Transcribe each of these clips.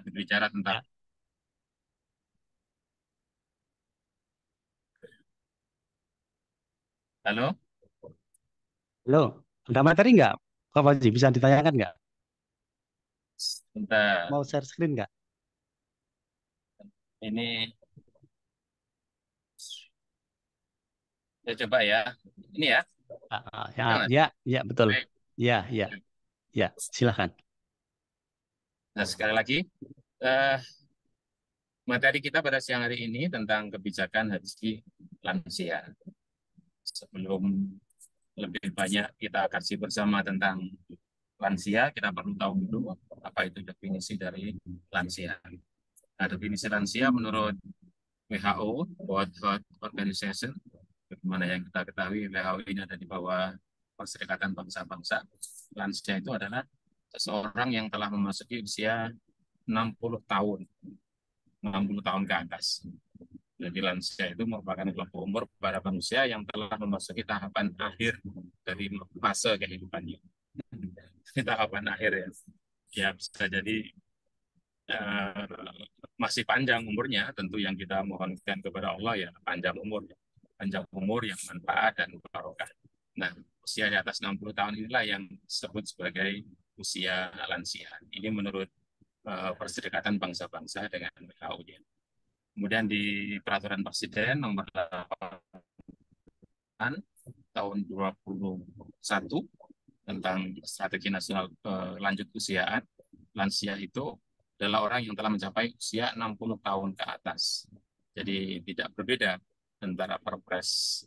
berbicara tentang. Ya. Halo, Halo, ada materi nggak? Pak Fauzi, bisa ditanyakan nggak? tentang Mau share screen nggak? ini saya coba ya. Ini ya, Ya, jangan. ya, ya, betul. Baik. Ya, ya, ya, silahkan. Nah, sekali lagi, eh, materi kita pada siang hari ini tentang kebijakan haji lansia. Sebelum lebih banyak kita kaji bersama tentang lansia, kita perlu tahu dulu apa itu definisi dari lansia. Nah, definisi lansia menurut WHO, World Health Organization, bagaimana yang kita ketahui WHO ini ada di bawah Perserikatan Bangsa-Bangsa. Lansia itu adalah seseorang yang telah memasuki usia 60 tahun, 60 tahun ke atas. Jadi lansia itu merupakan kelompok umur para manusia yang telah memasuki tahapan akhir dari fase kehidupannya. Tahapan akhir ya. Ya bisa jadi eh, masih panjang umurnya, tentu yang kita mohonkan kepada Allah ya panjang umur yang manfaat dan barokah. Nah, usia di atas 60 tahun inilah yang disebut sebagai usia lansia. Ini menurut Perserikatan Bangsa-Bangsa dengan WHO-nya. Kemudian di Peraturan Presiden nomor 8 tahun 2021 tentang Strategi Nasional Lanjut Usiaan, lansia itu adalah orang yang telah mencapai usia 60 tahun ke atas. Jadi tidak berbeda antara Perpres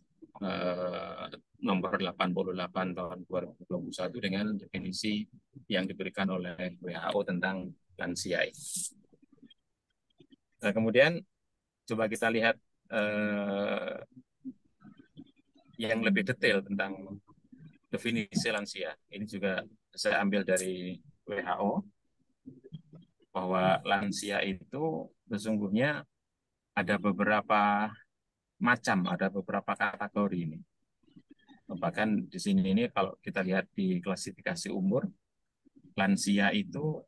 nomor 88 tahun 2021 dengan definisi yang diberikan oleh WHO tentang lansia. Nah, kemudian coba kita lihat eh, yang lebih detail tentang definisi lansia. Ini juga saya ambil dari WHO bahwa lansia itu sesungguhnya ada beberapa macam, ada beberapa kategori ini. Bahkan di sini ini kalau kita lihat di klasifikasi umur, lansia itu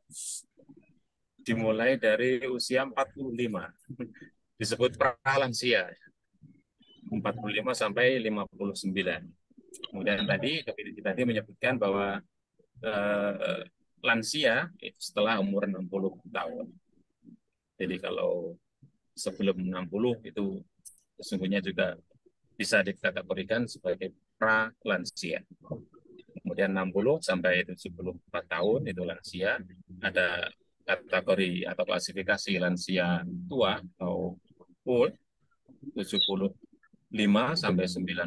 dimulai dari usia 45. Disebut pralansia, 45 sampai 59. Kemudian tadi definisi tadi menyebutkan bahwa eh, lansia itu setelah umur 60 tahun. Jadi kalau sebelum 60 itu sesungguhnya juga bisa dikategorikan sebagai pra-lansia. Kemudian 60 sampai 74 tahun itu lansia. Ada kategori atau klasifikasi lansia tua atau old 75 sampai 90,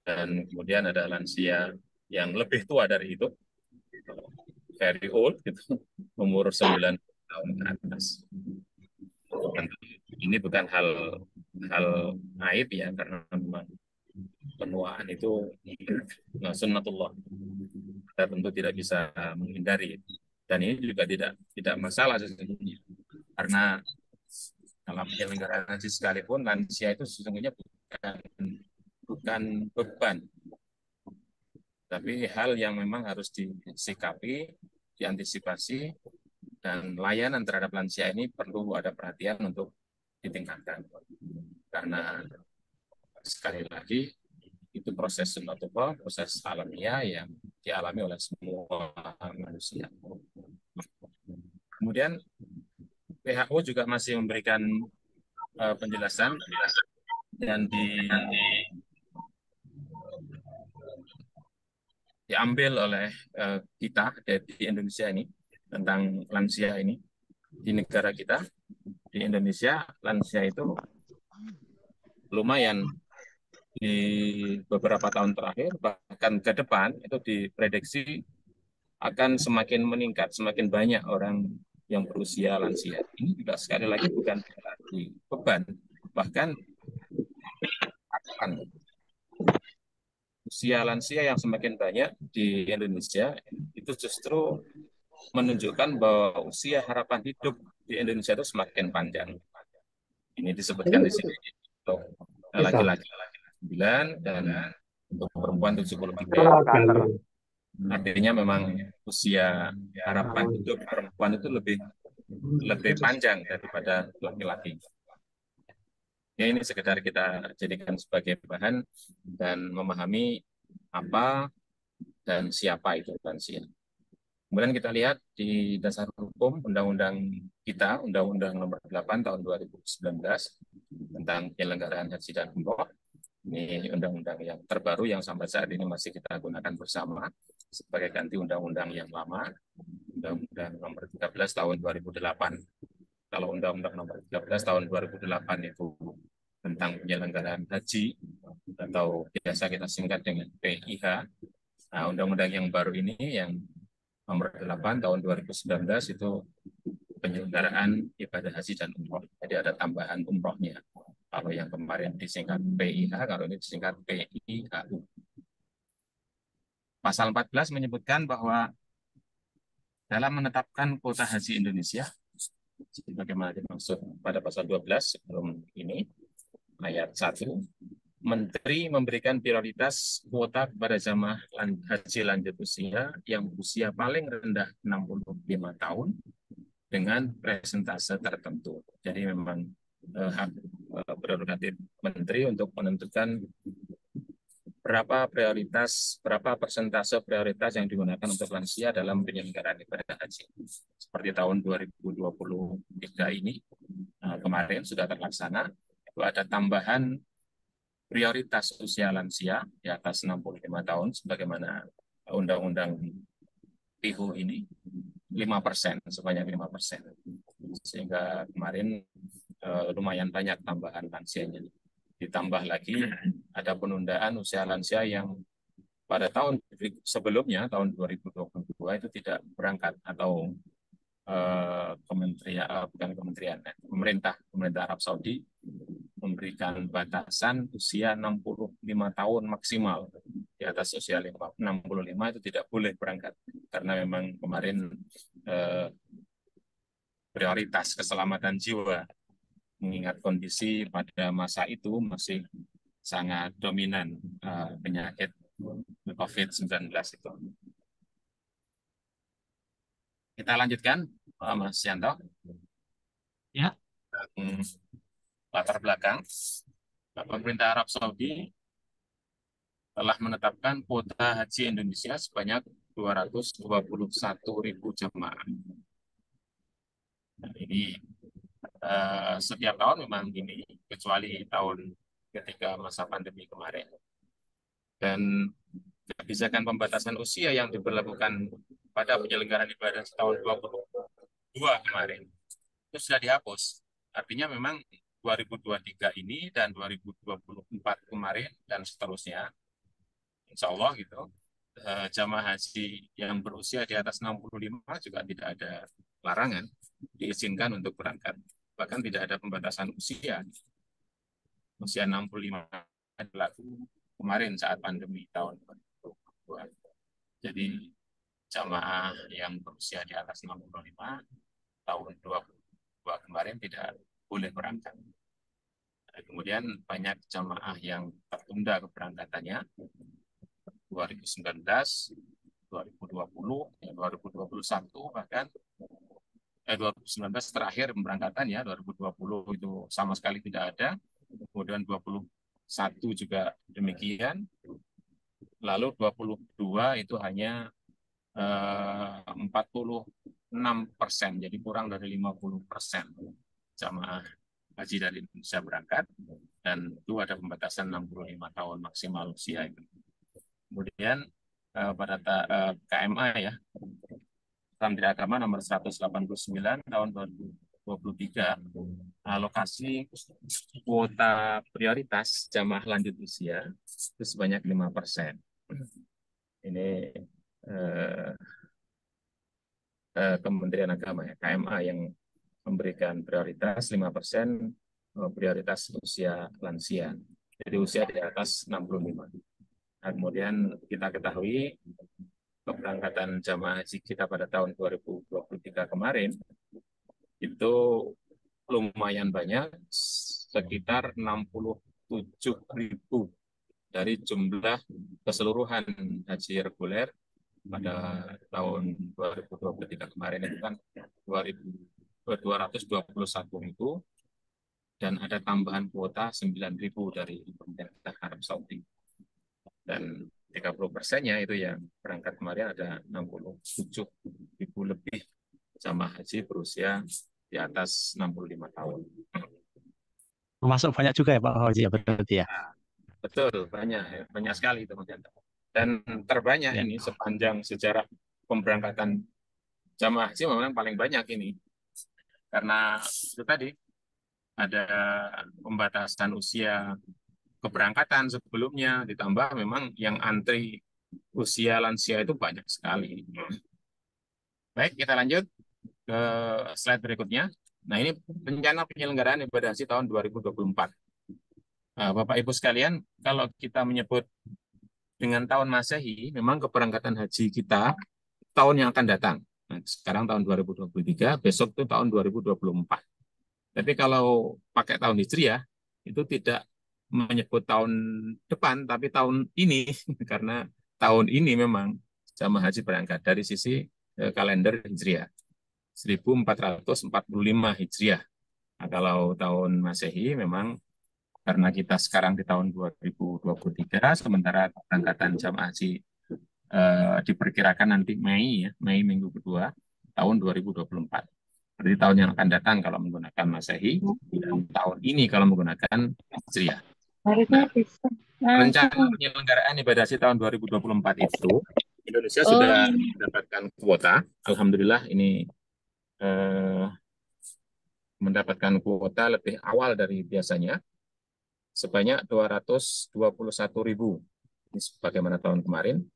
dan kemudian ada lansia yang lebih tua dari itu, very old gitu, umur 90 tahun ke atas. Ini bukan hal hal aib ya, karena memang penuaan itu sunnatullah, kita tentu tidak bisa menghindari, dan ini juga tidak masalah sesungguhnya, karena dalam penyelenggaraan haji sekalipun lansia itu sesungguhnya bukan beban, tapi hal yang memang harus disikapi, diantisipasi, dan layanan terhadap lansia ini perlu ada perhatian untuk ditingkatkan. Karena sekali lagi itu proses sunnatullah, proses alamiah yang dialami oleh semua manusia. Kemudian WHO juga masih memberikan penjelasan dan diambil oleh kita di Indonesia ini tentang lansia ini. Di negara kita, di Indonesia, lansia itu lumayan di beberapa tahun terakhir, bahkan ke depan itu diprediksi akan semakin meningkat, semakin banyak orang yang berusia lansia. Ini juga sekali lagi bukan berarti beban, bahkan akan usia lansia yang semakin banyak di Indonesia itu justru menunjukkan bahwa usia harapan hidup di Indonesia itu semakin panjang. Ini disebutkan di sini untuk laki-laki 9 dan untuk perempuan 73. Artinya memang usia harapan hidup perempuan itu lebih lebih panjang daripada laki-laki. Ya, ini sekedar kita jadikan sebagai bahan dan memahami apa dan siapa itu lansia. Kemudian kita lihat di dasar hukum Undang-Undang kita, Undang-Undang Nomor 8 Tahun 2019 tentang penyelenggaraan haji dan umroh. Ini undang-undang yang terbaru yang sampai saat ini masih kita gunakan bersama sebagai ganti undang-undang yang lama, Undang-Undang Nomor 13 Tahun 2008. Kalau Undang-Undang Nomor 13 Tahun 2008 itu tentang penyelenggaraan haji atau biasa kita singkat dengan PIH. Nah, undang-undang yang baru ini yang Nomor 8 Tahun 2019 itu penyelenggaraan ibadah haji dan umroh. Jadi ada tambahan umrohnya. Kalau yang kemarin disingkat PIH, kalau ini disingkat PIHU. Pasal 14 menyebutkan bahwa dalam menetapkan kuota haji Indonesia, sebagaimana dimaksud pada pasal 12 sebelum ini, ayat 1, Menteri memberikan prioritas kuota kepada jamaah haji lanjut usia yang usia paling rendah 65 tahun dengan presentase tertentu. Jadi memang hak prerogatif Menteri untuk menentukan berapa persentase prioritas yang digunakan untuk lansia dalam penyelenggaraan ibadah haji. Seperti tahun 2023 ini, kemarin sudah terlaksana, itu ada tambahan prioritas usia lansia di atas 65 tahun, sebagaimana Undang-Undang PIHU ini, 5%, sebanyak 5%. Sehingga kemarin lumayan banyak tambahan lansianya. Ditambah lagi ada penundaan usia lansia yang pada tahun sebelumnya, tahun 2022 itu tidak berangkat atau pemerintah Arab Saudi memberikan batasan usia 65 tahun maksimal. Di atas usia 65 itu tidak boleh berangkat karena memang kemarin prioritas keselamatan jiwa, mengingat kondisi pada masa itu masih sangat dominan penyakit COVID-19 itu. Kita lanjutkan, Mas Yanto. Ya. Latar belakang, pemerintah Arab Saudi telah menetapkan kuota haji Indonesia sebanyak 221.000 jemaah. Nah, ini setiap tahun memang gini, kecuali tahun ketika masa pandemi kemarin. Dan kebijakan pembatasan usia yang diberlakukan pada penyelenggaraan ibadah tahun 2022 kemarin itu sudah dihapus. Artinya memang 2023 ini dan 2024 kemarin dan seterusnya, insya Allah gitu, jamaah haji yang berusia di atas 65 juga tidak ada larangan diizinkan untuk berangkat. Bahkan tidak ada pembatasan usia. Usia 65 berlaku kemarin saat pandemi tahun 2022. Jadi jamaah yang berusia di atas 65 tahun 2022 kemarin tidak boleh berangkat. Kemudian banyak jamaah yang tertunda keberangkatannya 2019, 2020, 2021 bahkan 2019 terakhir pemberangkatannya, 2020 itu sama sekali tidak ada, kemudian 21 juga demikian, lalu 22 itu hanya 46%, jadi kurang dari 50% jamaah haji dari Indonesia berangkat, dan itu ada pembatasan 65 tahun maksimal usia itu. Kemudian pada KMA ya, Kementerian Agama nomor 189 tahun 2023, alokasi kuota prioritas jamaah lanjut usia itu sebanyak 5%. Ini Kementerian Agama ya, KMA yang memberikan prioritas 5% prioritas usia lansia. Jadi usia di atas 65. Nah, kemudian kita ketahui keberangkatan jamaah haji kita pada tahun 2023 kemarin itu lumayan banyak, sekitar 67.000 dari jumlah keseluruhan haji reguler pada tahun 2023 kemarin itu kan 2.000 221.000 dan ada tambahan kuota 9.000 dari pemerintah Arab Saudi. Dan 30%-nya itu yang berangkat kemarin ada 67.000 lebih jamaah haji berusia di atas 65 tahun. Masuk banyak juga ya Pak Fauzi ya berarti ya. Nah, betul, banyak, banyak sekali itu Mas Yanto. Dan terbanyak Ya. ini sepanjang sejarah pemberangkatan jamaah haji memang paling banyak ini. Karena itu tadi ada pembatasan usia keberangkatan sebelumnya, ditambah memang yang antri usia lansia itu banyak sekali. Baik, kita lanjut ke slide berikutnya. Nah, ini rencana penyelenggaraan ibadah haji tahun 2024. Nah, Bapak Ibu sekalian, kalau kita menyebut dengan tahun Masehi, memang keberangkatan haji kita tahun yang akan datang. Nah, sekarang tahun 2023, besok itu tahun 2024. Tapi kalau pakai tahun Hijriah, itu tidak menyebut tahun depan, tapi tahun ini, karena tahun ini memang jamaah haji berangkat dari sisi kalender Hijriah. 1445 Hijriah. Nah, kalau tahun Masehi memang karena kita sekarang di tahun 2023, sementara keberangkatan jamaah haji diperkirakan nanti Mei, ya, Mei minggu kedua tahun 2024. Berarti tahun yang akan datang kalau menggunakan Masehi, dan tahun ini kalau menggunakan Hijriah. Nah, rencana penyelenggaraan ibadah haji tahun 2024 itu, Indonesia sudah mendapatkan kuota. Alhamdulillah ini mendapatkan kuota lebih awal dari biasanya, sebanyak 221.000. Ini sebagaimana tahun kemarin.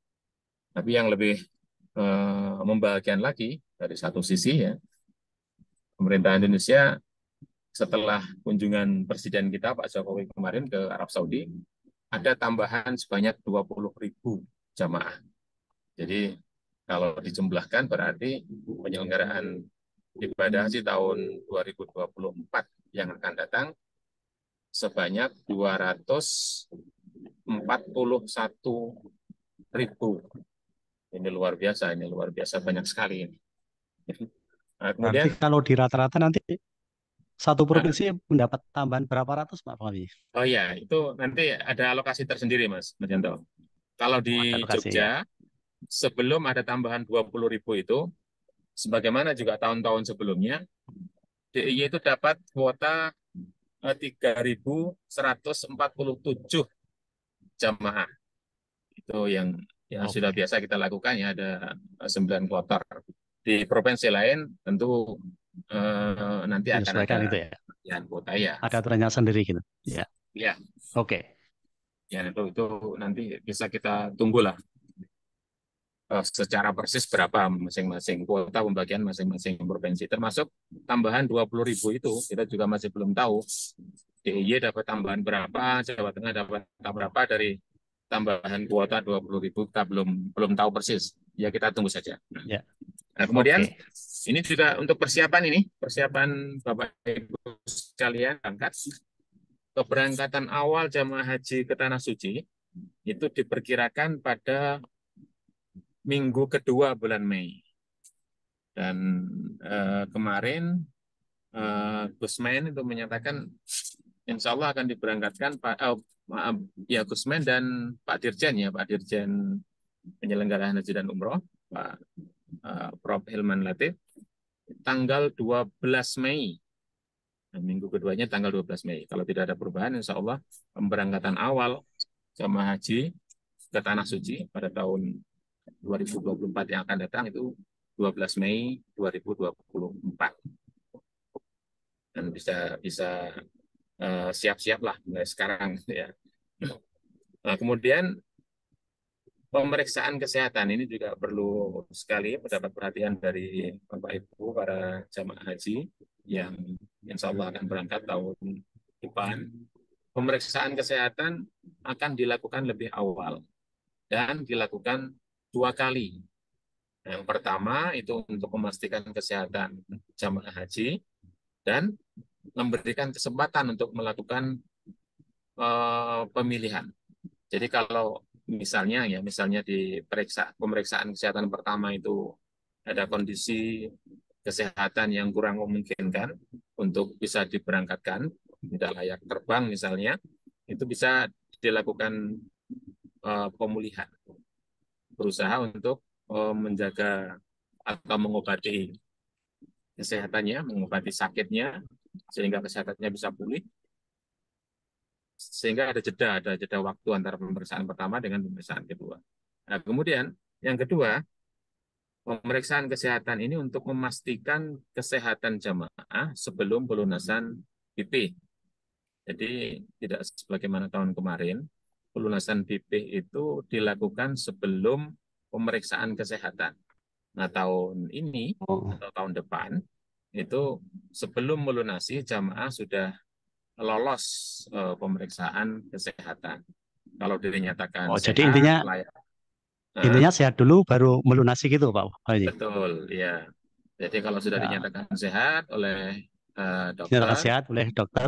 Tapi yang lebih membahagiakan lagi dari satu sisi ya, pemerintah Indonesia setelah kunjungan Presiden kita Pak Jokowi kemarin ke Arab Saudi, ada tambahan sebanyak 20.000 jamaah. Jadi kalau dijumlahkan berarti penyelenggaraan ibadah haji tahun 2024 yang akan datang sebanyak 241.000. Ini luar biasa banyak sekali ini. Nah, Berarti kemudian, kalau di rata-rata nanti satu provinsi mendapat tambahan berapa ratus Pak Fauzi? oh ya, itu nanti ada alokasi tersendiri Mas Yanto. Kalau Oh, ada di lokasi ya. Jogja, sebelum ada tambahan 20.000 itu, sebagaimana juga tahun-tahun sebelumnya, DIY itu dapat kuota 3.147 jamaah. Itu yang sudah Oke. biasa kita lakukan ya, ada 9 kloter. Di provinsi lain tentu nanti akan Menyesuaikan ada itu ya. pilihan kuota ya. Ada aturannya sendiri gitu. Ya. Ya, Oke. ya itu nanti bisa kita tunggulah secara persis berapa masing-masing kuota pembagian masing-masing provinsi, termasuk tambahan 20.000 itu kita juga masih belum tahu. DIY dapat tambahan berapa, Jawa Tengah dapat berapa dari tambahan kuota 20.000, kita belum tahu persis. Ya kita tunggu saja. Ya. Nah, kemudian Oke. ini juga untuk persiapan Bapak Ibu sekalian berangkat. Keberangkatan awal jamaah haji ke Tanah Suci itu diperkirakan pada minggu kedua bulan Mei. Dan kemarin Gusmen itu menyatakan insya Allah akan diberangkatkan ya Gusmen dan Pak Dirjen ya, Pak Dirjen Penyelenggaraan Haji dan Umroh, Pak Prof. Hilman Latif, tanggal 12 Mei. Nah, minggu keduanya tanggal 12 Mei. Kalau tidak ada perubahan, insya Allah pemberangkatan awal jamaah haji ke Tanah Suci pada tahun 2024 yang akan datang itu 12 Mei 2024. Dan bisa bisa siap-siap lah mulai sekarang ya. Nah, kemudian pemeriksaan kesehatan ini juga perlu sekali mendapat perhatian dari Bapak Ibu para jamaah haji yang insya Allah akan berangkat tahun depan. Pemeriksaan kesehatan akan dilakukan lebih awal dan dilakukan 2 kali. Yang pertama itu untuk memastikan kesehatan jamaah haji dan memberikan kesempatan untuk melakukan pemilihan. Jadi kalau misalnya di pemeriksaan kesehatan pertama itu ada kondisi kesehatan yang kurang memungkinkan untuk bisa diberangkatkan, tidak layak terbang misalnya, itu bisa dilakukan pemulihan, berusaha untuk menjaga atau mengobati kesehatannya, mengobati sakitnya, sehingga kesehatannya bisa pulih, sehingga ada jeda waktu antara pemeriksaan pertama dengan pemeriksaan kedua. Nah, kemudian yang kedua, pemeriksaan kesehatan ini untuk memastikan kesehatan jamaah sebelum pelunasan BP. Jadi tidak sebagaimana tahun kemarin, pelunasan BP itu dilakukan sebelum pemeriksaan kesehatan. Nah, tahun ini Oh, atau tahun depan itu sebelum melunasi jamaah sudah lolos pemeriksaan kesehatan. Kalau dinyatakan oh, jadi sehat, layak. Nah, intinya sehat dulu baru melunasi gitu Pak Haji. betul, ya. Jadi kalau sudah Ya, dinyatakan sehat oleh dinyatakan dokter, sehat oleh dokter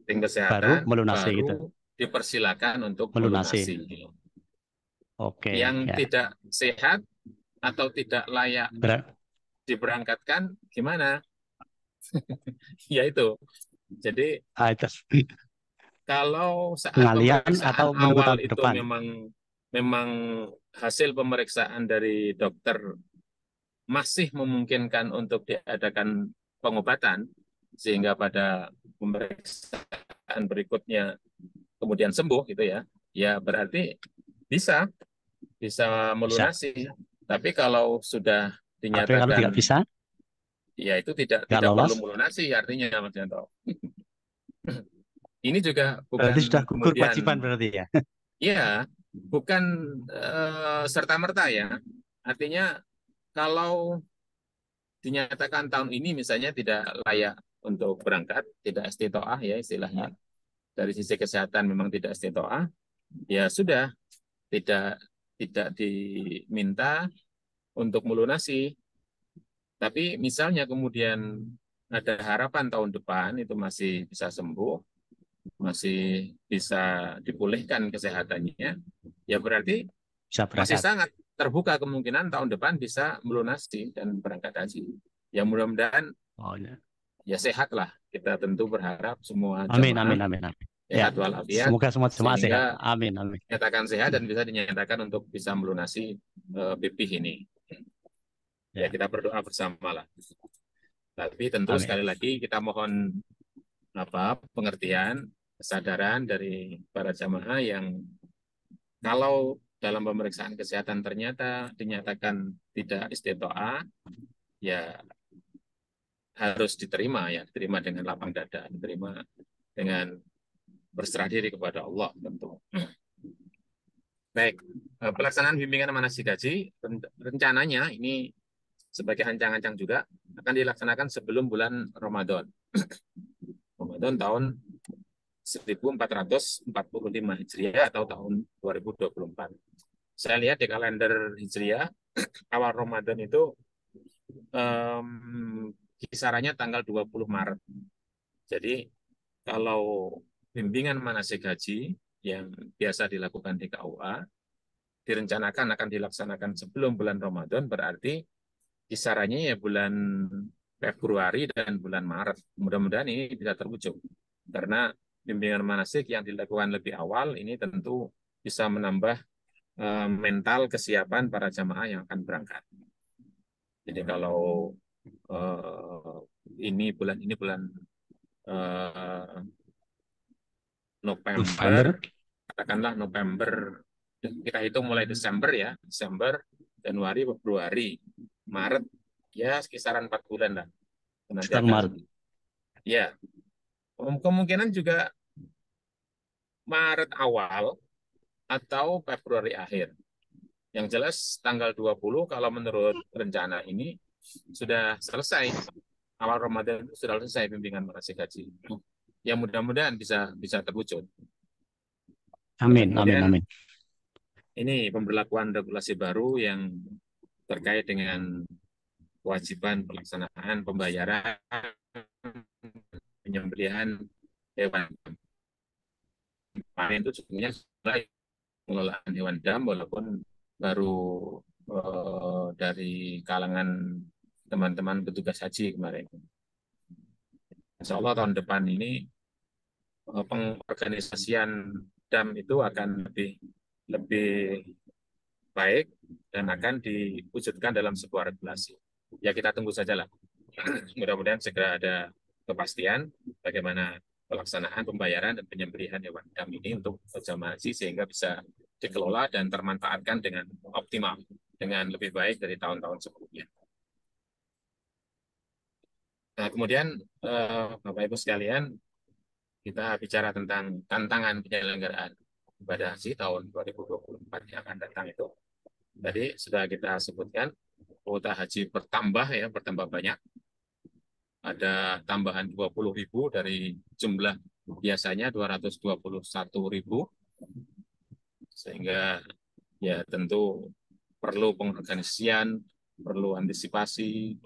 tim baru kesehatan, melunasi gitu. baru dipersilakan untuk Melunasi. melunasi. Yang Oke, ya. tidak sehat atau tidak layak Ber- diberangkatkan, gimana? Ya itu. Jadi itu kalau saat pengalian atau pemeriksaan menunggu awal tahun itu depan. memang hasil pemeriksaan dari dokter masih memungkinkan untuk diadakan pengobatan, sehingga pada pemeriksaan berikutnya kemudian sembuh gitu ya, ya berarti bisa bisa Bisa. melunasi. Tapi kalau sudah Tapi kalau tidak dinyatakan bisa, ya itu tidak nggak tidak perlu lolos, melunasi artinya Mas Yanto. Ini juga berarti bukan sudah gugur kemudian kewajiban berarti ya. ya bukan serta-merta ya. Artinya kalau dinyatakan tahun ini misalnya tidak layak untuk berangkat, tidak istitoah ya istilahnya. Dari sisi kesehatan memang tidak istitoah, ya sudah tidak tidak diminta untuk melunasi. Tapi misalnya kemudian ada harapan tahun depan itu masih bisa sembuh, masih bisa dipulihkan kesehatannya, ya berarti Bisa masih berangkat. sangat terbuka kemungkinan tahun depan bisa melunasi dan berangkat haji. Ya mudah-mudahan Oh, ya. ya sehat lah. Kita tentu berharap semua Amin, jamaah amin, amin, amin. Ya, sehat walafiat, semoga semua jemaah sehat. sehingga Amin, amin. dinyatakan sehat dan bisa dinyatakan untuk bisa melunasi BP ini. Ya Ya, kita berdoa bersama lah. Tapi tentu amin. sekali lagi kita mohon pengertian, kesadaran dari para jamaah yang kalau dalam pemeriksaan kesehatan ternyata dinyatakan tidak istitoah, ya harus diterima ya, diterima dengan lapang dada, diterima dengan berserah diri kepada Allah tentu. Baik, pelaksanaan bimbingan manasik haji rencananya ini sebagai ancang-ancang juga akan dilaksanakan sebelum bulan Ramadan. Ramadan tahun 1445 Hijriah atau tahun 2024. Saya lihat di kalender Hijriah, awal Ramadan itu kisarannya tanggal 20 Maret. Jadi kalau bimbingan manasik haji yang biasa dilakukan di KUA direncanakan akan dilaksanakan sebelum bulan Ramadan, berarti kisarannya ya bulan Februari dan bulan Maret. Mudah-mudahan ini bisa terwujud. Karena bimbingan manasik yang dilakukan lebih awal ini tentu bisa menambah mental kesiapan para jamaah yang akan berangkat. Jadi kalau uh, ini bulan uh, November. November, katakanlah November, kita hitung mulai Desember ya, Desember, Januari, Februari, Maret, ya kisaran 4 bulan lah. Nanti Sekitar akan, Maret. ya kemungkinan juga Maret awal atau Februari akhir. Yang jelas tanggal 20 kalau menurut rencana ini sudah selesai. Awal Ramadan itu sudah selesai bimbingan manasik haji. Ya mudah-mudahan bisa terwujud. Amin, amin, Kemudian amin. ini pemberlakuan regulasi baru yang terkait dengan kewajiban pelaksanaan pembayaran penyembelihan hewan. Kemarin itu sebenarnya mulai pengelolaan hewan dam walaupun baru dari kalangan teman-teman petugas haji kemarin. Insya Allah tahun depan ini pengorganisasian dam itu akan lebih baik dan akan diwujudkan dalam sebuah regulasi. Ya kita tunggu saja lah. Mudah-mudahan segera ada kepastian bagaimana pelaksanaan pembayaran dan penyembelihan hewan dam ini untuk jamaah haji sehingga bisa dikelola dan termanfaatkan dengan optimal, dengan lebih baik dari tahun-tahun sebelumnya. Nah, kemudian Bapak Ibu sekalian, kita bicara tentang tantangan penyelenggaraan ibadah haji tahun 2024 yang akan datang itu. Tadi sudah kita sebutkan, kuota haji bertambah banyak. Ada tambahan 20.000 dari jumlah biasanya 221.000, sehingga ya tentu perlu pengorganisasian, perlu antisipasi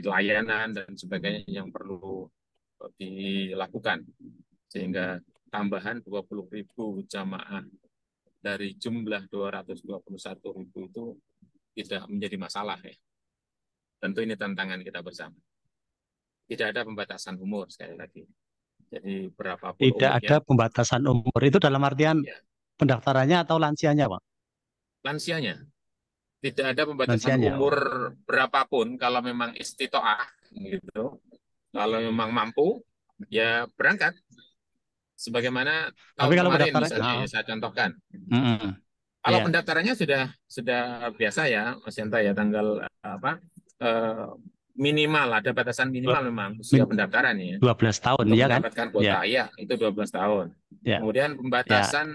layanan dan sebagainya yang perlu dilakukan, sehingga tambahan 20.000 jamaah dari jumlah 221.000 itu tidak menjadi masalah ya. Tentu ini tantangan kita bersama. Tidak ada pembatasan umur sekali lagi. Jadi berapapun Tidak ada umurnya, pembatasan umur. Itu dalam artian ya, pendaftarannya atau lansianya, Pak? lansianya. Tidak ada pembatasan Lansianya. umur berapapun kalau memang istitoah gitu. Kalau memang mampu ya berangkat. Sebagaimana Tapi tahun kalau kemarin pendaftaran, misalnya ya saya contohkan. Kalau iya, pendaftarannya sudah biasa ya Mas Yanta ya, tanggal apa eh, minimal ada batasan minimal memang usia min- pendaftaran ya 12 tahun, untuk ya kan? mendapatkan Ya, kuota ya itu 12 tahun. ya, Kemudian ya, pembatasan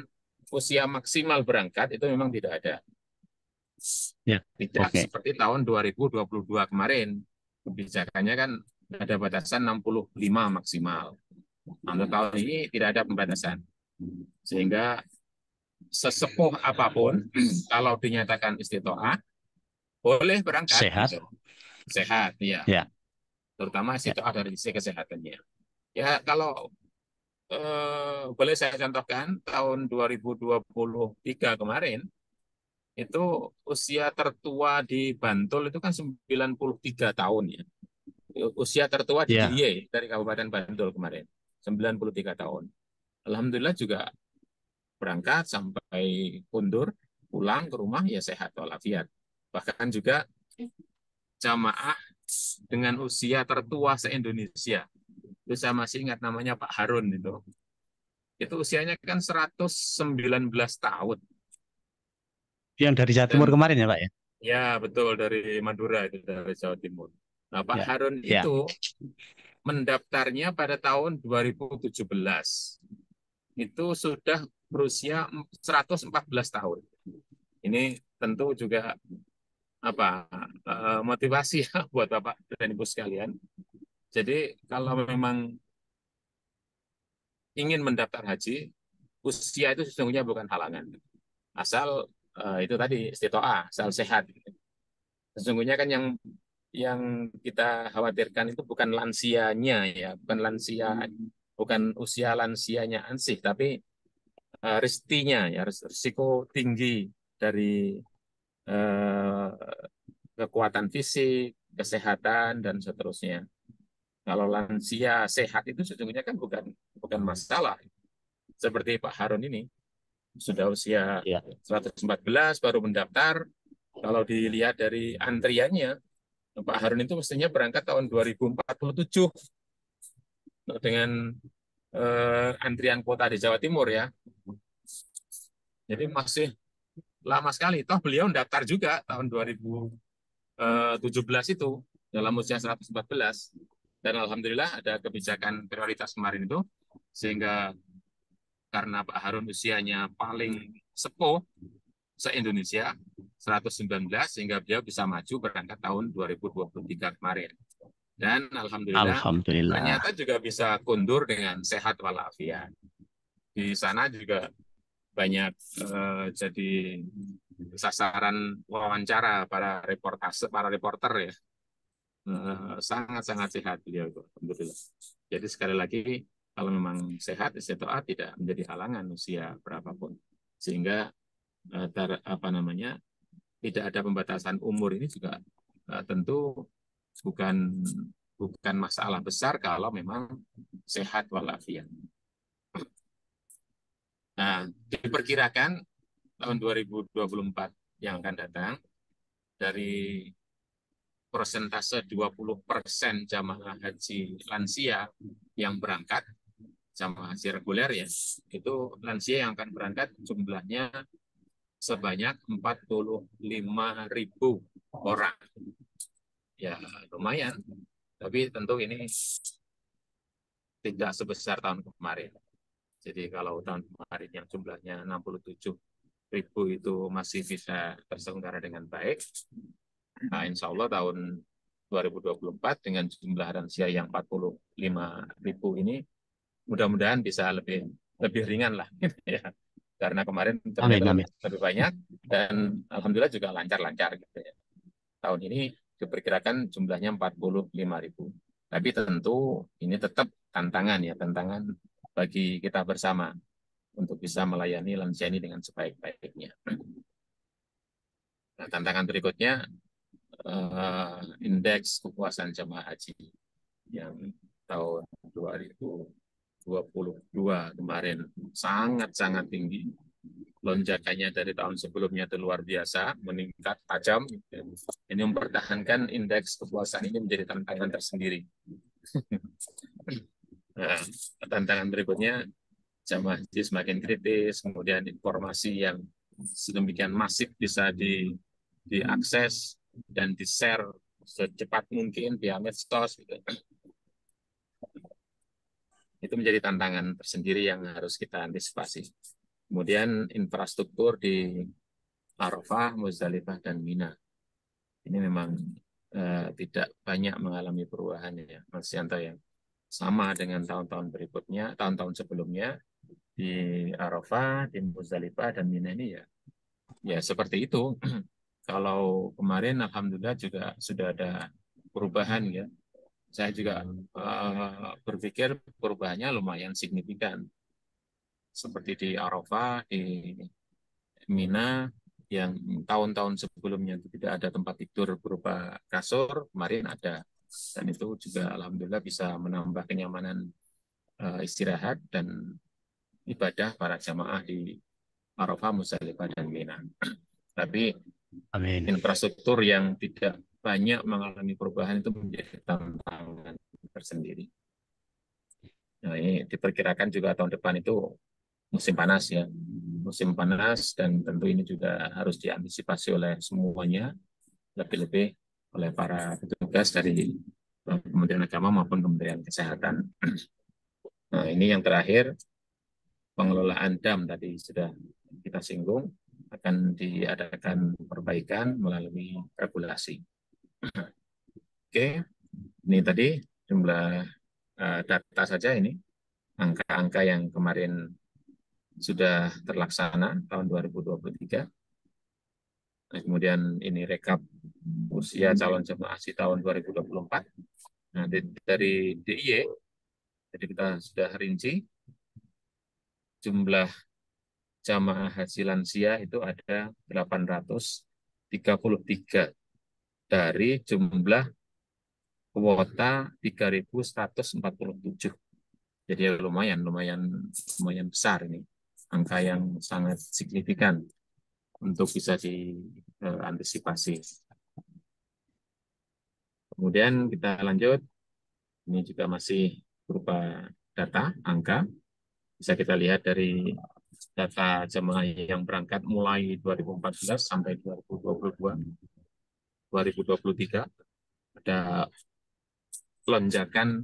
usia maksimal berangkat itu memang tidak ada. ya. Tidak Oke. seperti tahun 2022 kemarin. Kebijakannya kan ada batasan 65 maksimal. Untuk tahun ini tidak ada pembatasan. Sehingga sesepuh apapun kalau dinyatakan istitoah boleh berangkat Sehat. gitu. Sehat ya. Ya, Terutama ya. istitoah dari sisi kesehatannya. Ya kalau boleh saya contohkan tahun 2023 kemarin itu usia tertua di Bantul itu kan 93 tahun ya. Usia tertua di Ya. DIY dari Kabupaten Bantul kemarin 93 tahun. Alhamdulillah juga berangkat sampai kundur, pulang ke rumah ya sehat walafiat. Bahkan juga jamaah dengan usia tertua se-Indonesia. Itu saya masih ingat namanya Pak Harun itu. Itu usianya kan 119 tahun. Yang dari Jawa Timur Dan kemarin ya, Pak ya? ya betul dari Madura itu dari Jawa Timur. Nah, Pak Ya, Harun ya. itu mendaftarnya pada tahun 2017. Itu sudah berusia 114 tahun. Ini tentu juga apa motivasi ya buat Bapak dan Ibu sekalian. Jadi kalau memang ingin mendaftar haji, usia itu sesungguhnya bukan halangan. Asal itu tadi istitoah, asal sehat. Sesungguhnya kan yang kita khawatirkan itu bukan lansianya ya, bukan usia lansianya ansih, tapi ristinya ya, risiko tinggi dari eh, kekuatan fisik, kesehatan dan seterusnya. Kalau lansia sehat itu sesungguhnya kan bukan masalah. Seperti Pak Harun ini sudah usia Ya. 114 baru mendaftar. Kalau dilihat dari antriannya, Pak Harun itu mestinya berangkat tahun 2047 dengan antrian kuota di Jawa Timur ya. Jadi masih lama sekali. Toh beliau daftar juga tahun 2017 itu dalam usia 114. Dan alhamdulillah ada kebijakan prioritas kemarin itu sehingga karena Pak Harun usianya paling sepuh se-Indonesia 119 sehingga beliau bisa maju berangkat tahun 2023 kemarin. Dan alhamdulillah Alhamdulillah. ternyata juga bisa kundur dengan sehat walafiat. Di sana juga banyak jadi sasaran wawancara para reporter ya. Sangat-sangat sehat beliau itu, alhamdulillah. Jadi sekali lagi kalau memang sehat istitoah tidak menjadi halangan usia berapapun. Sehingga apa namanya tidak ada pembatasan umur ini juga tentu bukan bukan masalah besar kalau memang sehat walafiat. Nah, diperkirakan tahun 2024 yang akan datang dari persentase 20% jamaah haji lansia yang berangkat, jamaah haji reguler ya, itu lansia yang akan berangkat jumlahnya sebanyak 45.000 orang. Ya lumayan, tapi tentu ini tidak sebesar tahun kemarin. Jadi kalau tahun kemarin yang jumlahnya 67.000 itu masih bisa terselenggara dengan baik, nah, insya Allah tahun 2024 dengan jumlah lansia yang 45.000 ini mudah-mudahan bisa lebih lebih ringan lah ya. Karena kemarin Amin, ternyata amin. lebih banyak dan alhamdulillah juga lancar-lancar gitu ya. Tahun ini diperkirakan jumlahnya 45.000. Tapi tentu ini tetap tantangan ya, tantangan bagi kita bersama untuk bisa melayani lansia ini dengan sebaik-baiknya. Nah, tantangan berikutnya indeks kepuasan jemaah haji yang tahun 2022 kemarin sangat-sangat tinggi. Lonjakannya dari tahun sebelumnya itu luar biasa, meningkat tajam. Ini mempertahankan indeks kepuasan ini menjadi tantangan tersendiri. Nah, tantangan berikutnya, jamaah haji semakin kritis, kemudian informasi yang sedemikian masif bisa diakses dan di-share secepat mungkin via medsos. Gitu. Itu menjadi tantangan tersendiri yang harus kita antisipasi. Kemudian infrastruktur di Arafah, Muzdalifah, dan Mina. Ini memang tidak banyak mengalami perubahan ya, Mas Yanto, yang sama dengan tahun-tahun berikutnya, tahun-tahun sebelumnya di Arafah, di Muzdalifah, dan Mina ini ya seperti itu. Kalau kemarin alhamdulillah juga sudah ada perubahan ya. Saya juga berpikir perubahannya lumayan signifikan. Seperti di Arafah, di Mina, yang tahun-tahun sebelumnya tidak ada tempat tidur berupa kasur, kemarin ada. Dan itu juga alhamdulillah bisa menambah kenyamanan istirahat dan ibadah para jamaah di Arafah, Muzdalifah, dan Mina. Tapi Amin. infrastruktur yang tidak banyak mengalami perubahan itu menjadi tantangan tersendiri. Nah, ini diperkirakan juga tahun depan itu musim panas ya, musim panas, dan tentu ini juga harus diantisipasi oleh semuanya, lebih-lebih oleh para petugas dari Kementerian Agama maupun Kementerian Kesehatan. Nah, ini yang terakhir, pengelolaan dam tadi sudah kita singgung, akan diadakan perbaikan melalui regulasi. Oke, ini tadi jumlah data saja ini, angka-angka yang kemarin sudah terlaksana tahun 2023. Nah, kemudian ini rekap usia calon jemaah haji tahun 2024. Nah, dari DIY, jadi kita sudah rinci jumlah jamaah haji lansia itu ada 833 dari jumlah kuota 3.147. Jadi lumayan besar ini, angka yang sangat signifikan untuk bisa diantisipasi. Kemudian kita lanjut, ini juga masih berupa data, angka. Bisa kita lihat dari data jemaah yang berangkat mulai 2014 sampai 2022, 2023, ada lonjakan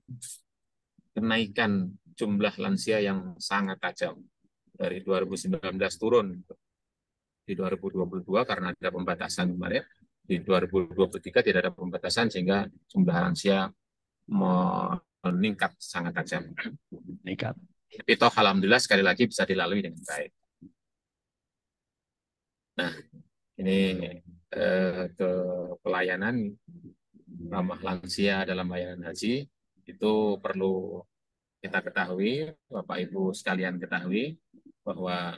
kenaikan jumlah lansia yang sangat tajam. Dari 2019 turun di 2022 karena ada pembatasan kemarin. Di 2023 tidak ada pembatasan sehingga jumlah lansia meningkat sangat tajam. Meningkat. Tapi toh alhamdulillah sekali lagi bisa dilalui dengan baik. Nah, ini ke pelayanan ramah lansia dalam layanan haji itu perlu kita ketahui, Bapak Ibu sekalian ketahui bahwa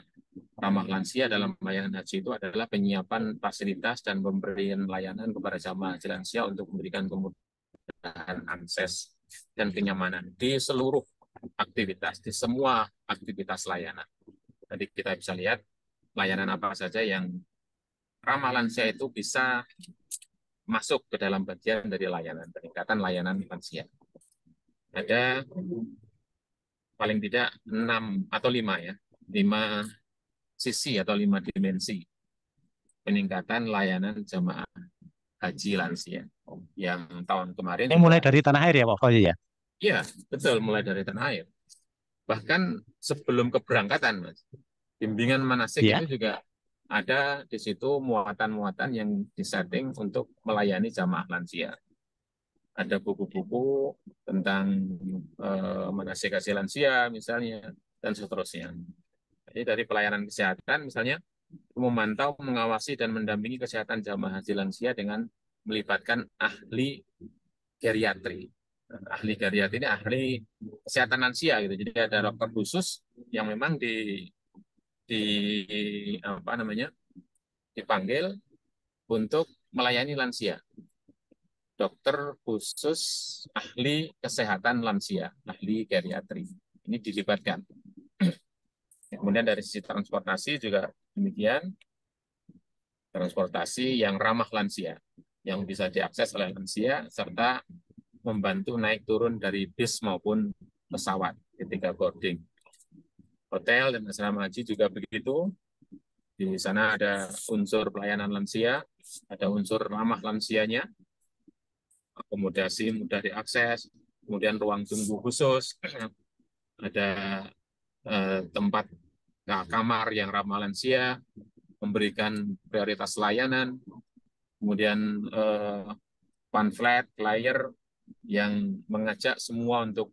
ramah lansia dalam layanan haji itu adalah penyiapan fasilitas dan pemberian layanan kepada jamaah haji lansia untuk memberikan kemudahan akses dan kenyamanan di seluruh aktivitas, di semua aktivitas layanan. Jadi kita bisa lihat layanan apa saja yang ramah lansia itu bisa masuk ke dalam bagian dari layanan, peningkatan layanan lansia. Ada paling tidak 6 atau 5 ya, 5 sisi atau 5 dimensi peningkatan layanan jamaah haji lansia. Yang tahun kemarin Ini mulai juga, dari tanah air ya Pak Fauzi ya? ya betul, mulai dari tanah air. Bahkan sebelum keberangkatan, Mas, bimbingan manasik Iya. itu juga ada di situ muatan-muatan yang disetting untuk melayani jamaah lansia. Ada buku-buku tentang manasik haji lansia misalnya, dan seterusnya. Jadi dari pelayanan kesehatan misalnya, memantau, mengawasi, dan mendampingi kesehatan jamaah haji lansia dengan melibatkan ahli geriatri. Ahli geriatri ini ahli kesehatan lansia gitu. Jadi ada dokter khusus yang memang di apa namanya dipanggil untuk melayani lansia. Dokter khusus ahli kesehatan lansia, ahli geriatri. Ini dilibatkan. Kemudian dari sisi transportasi juga demikian, transportasi yang ramah lansia, yang bisa diakses oleh lansia, serta membantu naik turun dari bis maupun pesawat ketika boarding. Hotel dan asrama haji juga begitu. Di sana ada unsur pelayanan lansia, ada unsur ramah lansianya, akomodasi mudah diakses, kemudian ruang tunggu khusus, ada tempat kamar yang ramah lansia, memberikan prioritas layanan, kemudian pamflet, flyer yang mengajak semua untuk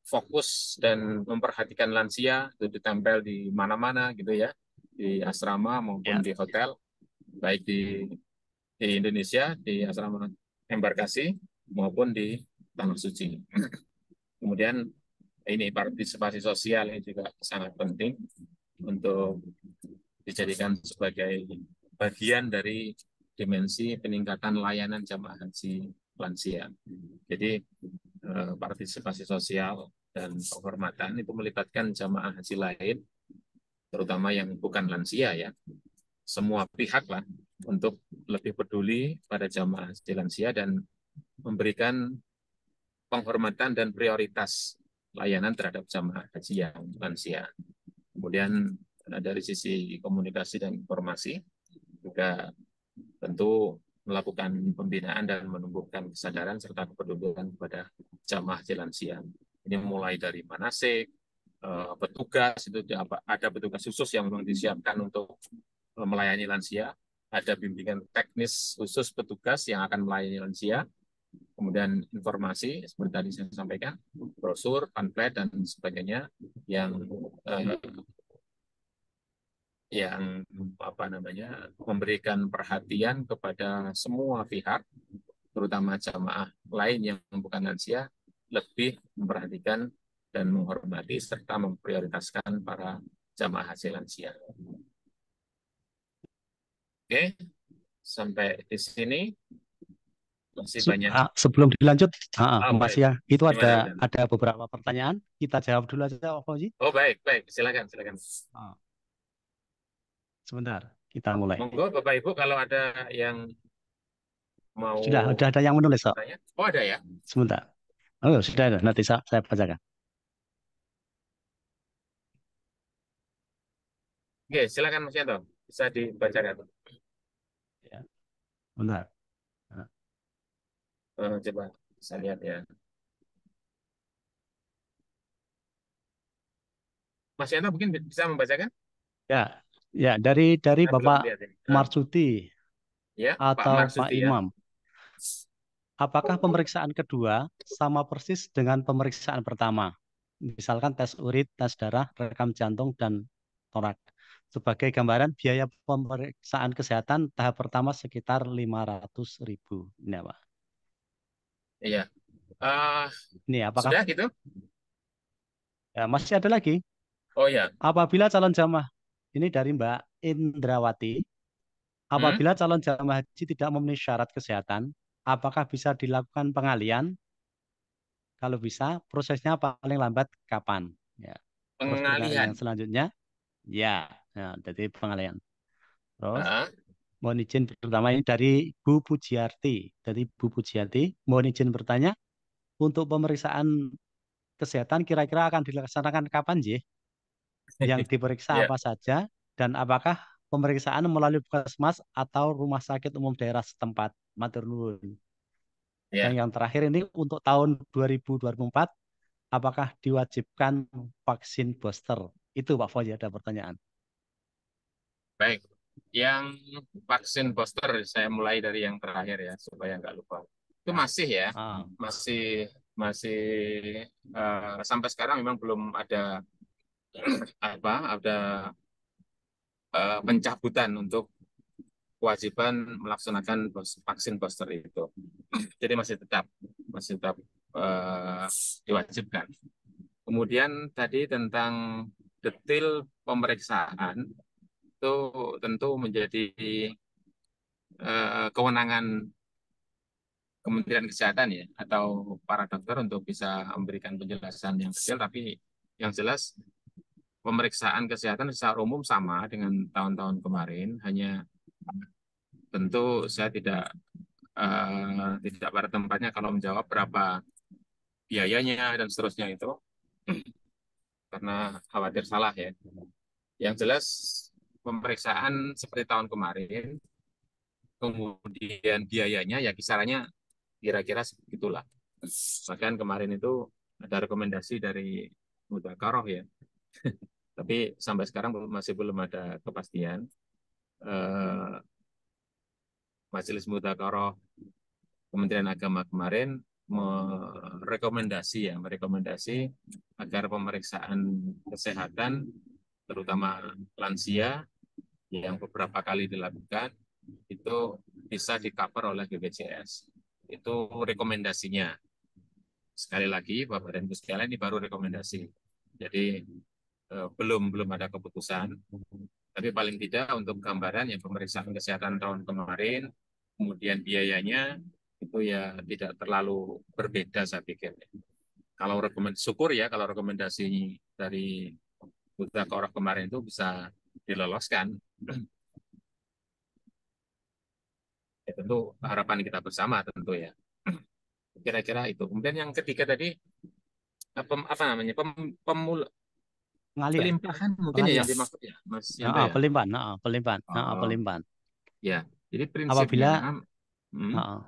fokus dan memperhatikan lansia, itu ditempel di mana-mana gitu ya, di asrama maupun Ya. di hotel, baik di Indonesia, di asrama embarkasi maupun di Tanah Suci. Kemudian ini partisipasi sosial ini juga sangat penting untuk dijadikan sebagai bagian dari dimensi peningkatan layanan jamaah haji lansia. Jadi partisipasi sosial dan penghormatan itu melibatkan jamaah haji lain, terutama yang bukan lansia ya, semua pihak lah, untuk lebih peduli pada jamaah haji lansia dan memberikan penghormatan dan prioritas layanan terhadap jamaah haji yang lansia. Kemudian dari sisi komunikasi dan informasi juga tentu melakukan pembinaan dan menumbuhkan kesadaran serta kepedulian kepada jamaah haji lansia. Ini mulai dari manasik, petugas, itu ada petugas khusus yang memang disiapkan untuk melayani lansia, ada bimbingan teknis khusus petugas yang akan melayani lansia, kemudian informasi seperti tadi saya sampaikan, brosur, pamflet, dan sebagainya yang apa namanya memberikan perhatian kepada semua pihak, terutama jamaah lain yang bukan lansia, lebih memperhatikan dan menghormati serta memprioritaskan para jamaah haji lansia. Oke, sampai di sini masih banyak. Sebelum dilanjut, Mas Baik. ya, itu Gimana, ada gimana? ada beberapa pertanyaan. Kita jawab dulu aja, Pak Fauzi. Oh, baik, baik. Silakan, silakan. Ah, Sebentar, kita mulai. Monggo, Bapak Ibu, kalau ada yang mau Sudah ada yang menulis, Pak. tanya. Oh, ada ya? Sebentar. Oh, sudah ada. Nanti saya bacakan. Oke, silakan Mas Yanto. Bisa dibacakan. Ya, bentar. Nah, Coba saya lihat ya. Mas Yanto mungkin bisa membacakan? Ya, ya dari Saya belum Bapak lihat ini. Marsudi Ya, Pak atau Pak Marsudi ya. Imam. Apakah pemeriksaan kedua sama persis dengan pemeriksaan pertama? Misalkan tes urin, tes darah, rekam jantung, dan torak. Sebagai gambaran, biaya pemeriksaan kesehatan tahap pertama sekitar 500.000. Ini apa? Iya. Eh, Ini apakah sudah gitu? ya, masih ada lagi? Oh ya. Apabila calon jamaah Ini dari Mbak Indrawati. Hmm? Apabila calon jamaah haji tidak memenuhi syarat kesehatan, apakah bisa dilakukan pengalian? Kalau bisa, prosesnya paling lambat kapan? Ya. Terus Pengalihan. pertanyaan yang selanjutnya, ya, ya jadi pengalian. Terus, Ah, mohon izin pertama ini dari Bu Pujiarti. Dari Bu Pujiarti, mohon izin bertanya, untuk pemeriksaan kesehatan kira-kira akan dilaksanakan kapan, J? Yang diperiksa ya, apa saja, dan apakah pemeriksaan melalui puskesmas atau rumah sakit umum daerah setempat? Matur nuwun. Dan ya, yang terakhir ini untuk tahun 2024, apakah diwajibkan vaksin booster? Itu Pak Fauzi ada pertanyaan. baik. Yang vaksin booster, saya mulai dari yang terakhir ya, supaya nggak lupa. Itu Ya. masih ya, Ah, masih masih sampai sekarang memang belum ada ada pencabutan untuk kewajiban melaksanakan vaksin booster itu. Jadi masih tetap eh, diwajibkan. Kemudian tadi tentang detail pemeriksaan itu tentu menjadi kewenangan Kementerian Kesehatan ya atau para dokter untuk bisa memberikan penjelasan yang detail, tapi yang jelas pemeriksaan kesehatan secara umum sama dengan tahun-tahun kemarin, hanya tentu saya tidak pada tempatnya kalau menjawab berapa biayanya dan seterusnya itu karena khawatir salah ya. Yang jelas pemeriksaan seperti tahun kemarin, kemudian biayanya ya kisarannya kira-kira segitulah. Bahkan kemarin itu ada rekomendasi dari Mudakaroh ya, tapi sampai sekarang masih belum ada kepastian. Eh, Majelis Mudakaroh Kementerian Agama kemarin merekomendasi agar pemeriksaan kesehatan terutama lansia yang beberapa kali dilakukan itu bisa di-cover oleh BPJS. Itu rekomendasinya. Sekali lagi, Bapak dan Ibu sekalian, ini baru rekomendasi. Jadi belum ada keputusan. Tapi paling tidak untuk gambaran yang pemeriksaan kesehatan tahun kemarin, kemudian biayanya itu ya tidak terlalu berbeda saya pikir. Kalau syukur ya kalau rekomendasi dari Buta Korok kemarin itu bisa diloloskan. Ya, tentu harapan kita bersama tentu ya. Kira-kira itu. Kemudian yang ketiga tadi apa namanya pengalian, pelimpahan mungkin ya yang pengalian. dimaksud ya Mas Yanto Ah, ya. pelimpahan, pelimpahan, Oh pelimpahan. ya, jadi Apabila, hmm, ah,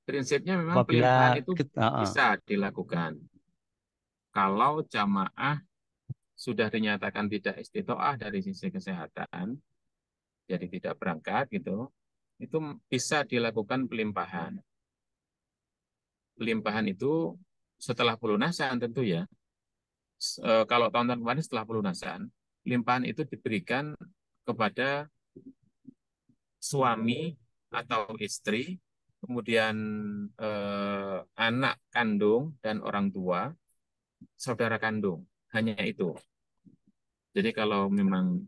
prinsipnya memang pelimpahan apabila, itu ah, bisa dilakukan kalau jamaah sudah dinyatakan tidak istitoah dari sisi kesehatan, jadi tidak berangkat gitu, itu bisa dilakukan pelimpahan. Pelimpahan itu setelah pelunasan tentu ya. Kalau tahun-tahun kemarin setelah pelunasan, limpahan itu diberikan kepada suami atau istri, kemudian anak kandung dan orang tua, saudara kandung. Hanya itu. Jadi kalau memang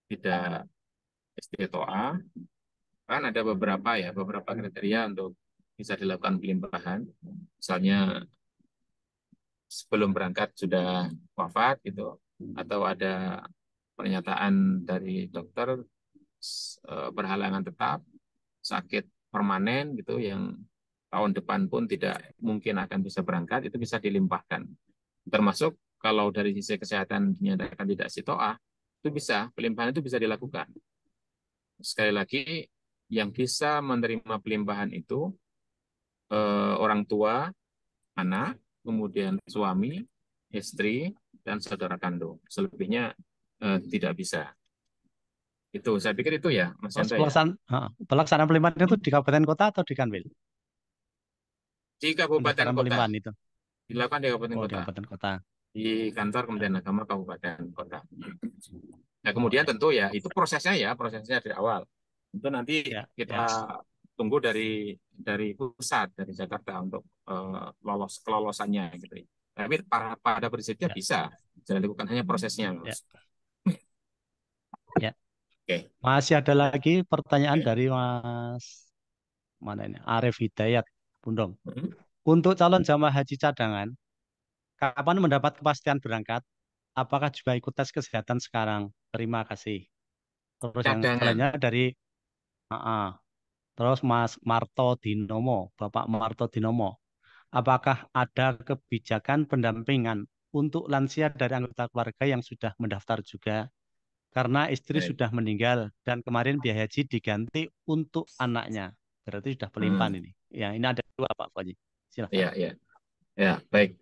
tidak istiqtoah, kan ada beberapa kriteria untuk bisa dilakukan pelimpahan. Misalnya sebelum berangkat sudah wafat gitu, atau ada pernyataan dari dokter berhalangan tetap, sakit permanen gitu yang tahun depan pun tidak mungkin akan bisa berangkat, itu bisa dilimpahkan. Termasuk kalau dari sisi kesehatan dinyatakan tidak sitoah, itu bisa, pelimpahan itu bisa dilakukan. Sekali lagi, yang bisa menerima pelimpahan itu orang tua, anak, kemudian suami, istri, dan saudara kandung. Selebihnya tidak bisa. Itu saya pikir itu ya, Mas terus Yanto ya. pelaksanaan pelimpahan itu di kabupaten kota atau di Kanwil? Di kabupaten Pendaftaran kota, pelimpahan itu. dilakukan di kabupaten Oh, di kota, kabupaten kota. di kantor Ya. Kementerian Agama kabupaten kota. Nah, Oh kemudian ya, tentu ya, itu prosesnya dari awal. Itu nanti ya, kita ya, tunggu dari pusat, dari Jakarta untuk kelolosannya gitu ya. Tapi pada prinsipnya ya, bisa dilakukan hanya prosesnya, ya. Mas. Oke. Masih ada lagi pertanyaan Oke. dari Mas mana ini? Arif Hidayat, Pundong. Hmm. Untuk calon jamaah haji cadangan, kapan mendapat kepastian berangkat? Apakah juga ikut tes kesehatan sekarang? Terima kasih. Terus yang Cadangan. selanjutnya dari terus Mas Marto Dinomo, Bapak Marto Dinomo. Apakah ada kebijakan pendampingan untuk lansia dari anggota keluarga yang sudah mendaftar juga? Karena istri Baik. sudah meninggal dan kemarin biaya haji diganti untuk anaknya. Berarti sudah Hmm. pelimpahan ini. Ya, ini ada dua Pak Fauzi. Silahkan. Ya, ya, ya, baik.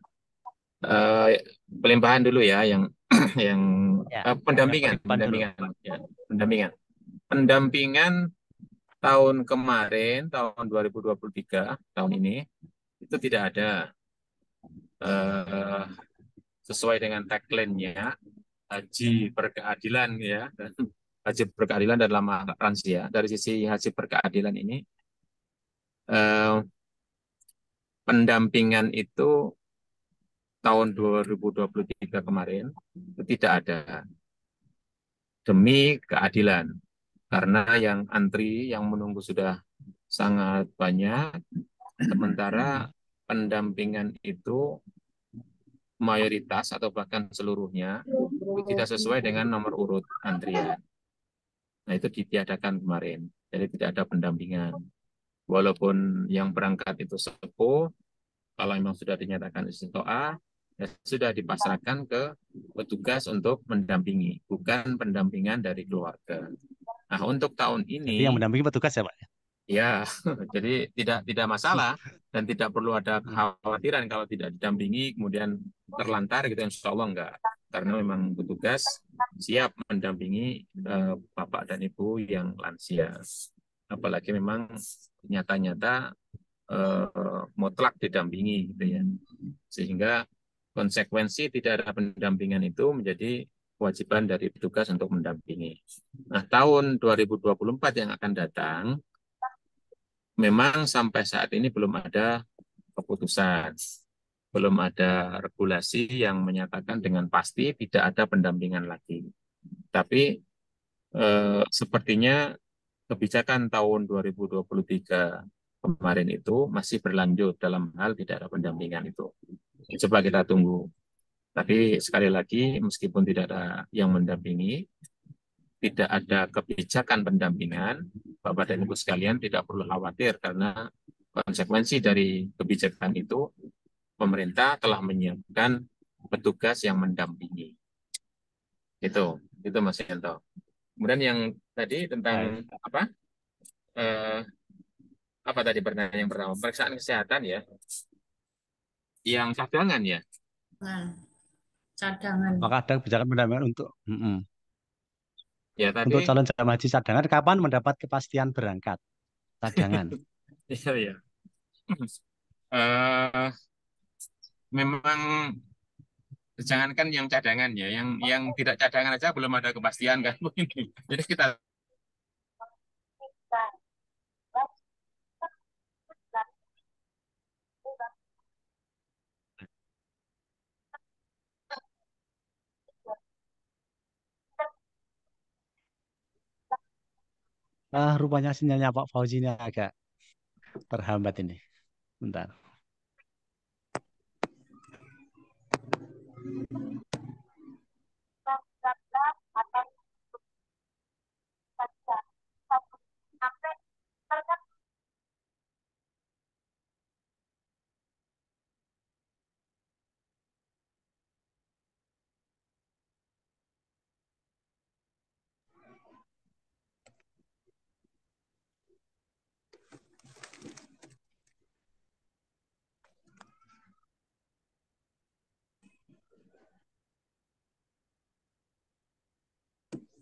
Eh, Pelimpahan dulu ya, yang yang Ya, yang pendampingan, pelimpahan dulu. ya, pendampingan, pendampingan tahun kemarin, tahun 2023, tahun ini itu tidak ada, eh, sesuai dengan tagline-nya, haji berkeadilan ya, dan haji berkeadilan dan lama lansia. Dari sisi haji berkeadilan ini, eh, pendampingan itu tahun 2023 kemarin itu tidak ada, demi keadilan. Karena yang antri, yang menunggu sudah sangat banyak, sementara pendampingan itu mayoritas atau bahkan seluruhnya itu tidak sesuai dengan nomor urut antrian. Nah, itu ditiadakan kemarin. Jadi tidak ada pendampingan. Walaupun yang berangkat itu sepuh, kalau memang sudah dinyatakan istiqoah, ya sudah dipasrahkan ke petugas untuk mendampingi, bukan pendampingan dari keluarga. Nah, untuk tahun Jadi yang ini, mendampingi petugas ya Pak? ya, jadi tidak masalah dan tidak perlu ada Hmm. kekhawatiran kalau tidak didampingi kemudian terlantar gitu, insya Allah enggak. Karena memang petugas siap mendampingi bapak dan ibu yang lansia. Apalagi memang nyata-nyata mutlak didampingi gitu ya. Sehingga konsekuensi tidak ada pendampingan itu menjadi kewajiban dari petugas untuk mendampingi. Nah, tahun 2024 yang akan datang memang sampai saat ini belum ada keputusan, belum ada regulasi yang menyatakan dengan pasti tidak ada pendampingan lagi. Tapi sepertinya kebijakan tahun 2023 kemarin itu masih berlanjut dalam hal tidak ada pendampingan itu. Coba kita tunggu. Tapi sekali lagi, meskipun tidak ada yang mendampingi, tidak ada kebijakan pendampingan, Bapak dan Ibu sekalian tidak perlu khawatir karena konsekuensi dari kebijakan itu, pemerintah telah menyiapkan petugas yang mendampingi. Itu Mas Yanto. Kemudian yang tadi Baik. tentang apa? Eh, Apa tadi pertanyaan yang pertama? Pemeriksaan kesehatan ya, yang cadangan ya. Nah, cadangan. Apakah ada kebijakan pendampingan Ya untuk tadi, calon jamaah haji cadangan kapan mendapat kepastian berangkat? Cadangan. iya ya. Eh, Memang jangankan yang cadangan ya, yang tidak cadangan aja belum ada kepastian kan. Jadi kita Rupanya sinyalnya Pak Fauzi ini agak terhambat ini. Bentar.